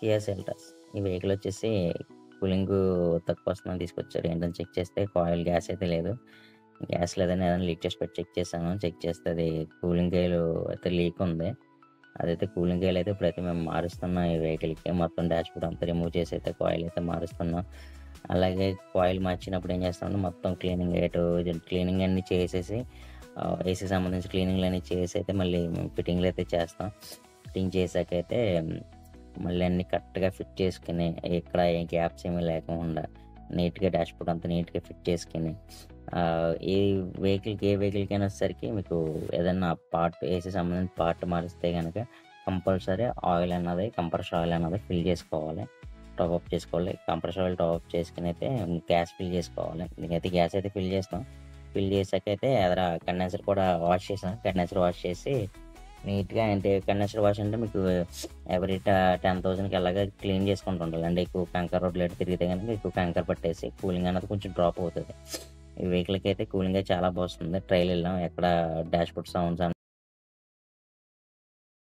Kia Seltos. ఈ vehicle వచ్చేసి cooling తక్కువొస్తుందని తీసుకొచ్చారు. ఏంటని చెక్ చేస్తే కాయిల్ గ్యాస్ అయితే లేదు. గ్యాస్ లేదని ఏదైనా లీక్ చేసి పెట్టి చెక్ చేశాను. చెక్ చేస్తే అది కూలింగ్ కాయిల్ అయితే లీక్ ఉంది. అదైతే కూలింగ్ కాయిల్ అయితే ఇప్పుడైతే మేము మారుస్తున్నాం ఈ వెహికల్‌కి. మొత్తం డాష్‌బోర్డ్ అంతా రిమూవ్ చేసి అయితే కాయిల్ అయితే మారుస్తున్నాం. అలాగే కాయిల్ మార్చినప్పుడు ఏం చేస్తామంటే మొత్తం క్లీనింగ్ క్లీనింగ్ అన్నీ చేసేసి ఏసీ సంబంధించి క్లీనింగ్‌లన్నీ చేసి అయితే మళ్ళీ ఫిట్టింగ్‌లు అయితే చేస్తాం. ఫిట్టింగ్ చేశాకైతే మళ్ళీ అన్నీ కరెక్ట్‌గా ఫిట్ చేసుకొని, ఎక్కడ ఏ గ్యాప్స్ ఏమీ లేకుండా నీట్‌గా డాష్‌బోర్డ్ అంతా నీట్‌గా ఫిట్ చేసుకొని, ఈ ఏ వెహికల్‌కైనా వచ్చేసరికి మీకు ఏదన్నా ఏసీ సంబంధించిన పార్ట్ మారిస్తే గనక కంపల్సరీ కంప్రెసర్ ఆయిల్ అన్నది ఫిల్ చేసుకోవాలి. టాపప్ చేసుకోవాలి. కంప్రెసర్ ఆయిల్ టాపప్ చేసుకొనైతే గ్యాస్ ఫిల్ చేసుకోవాలి. నేనైతే గ్యాస్ అయితే ఫిల్ చేస్తాం. ఫిల్ చేశాకైతే ఎదర కండెన్సర్ కూడా వాష్ చేశాను. కండెన్సర్ వాష్ చేసి నీట్‌గా అంటే కండెన్సర్ వాష్ అంటే మీకు ఎవ్రీ 10,000కి అలాగా క్లీన్ చేసుకుంటూ ఉండాలండి. ఎక్కువ కంకర రోడ్లు ఎటు తిరిగితే గనుక ఎక్కువ కంకర పట్టేసి కూలింగ్ అనేది కొంచెం డ్రాప్ అవుతది. ఈ వెహికల్‌కైతే కూలింగ్ అయితే చాలా బా వస్తుంది. ట్రైల్ ఎళ్ళాం. ఎక్కడ డాష్‌బోర్డ్ సౌండ్స్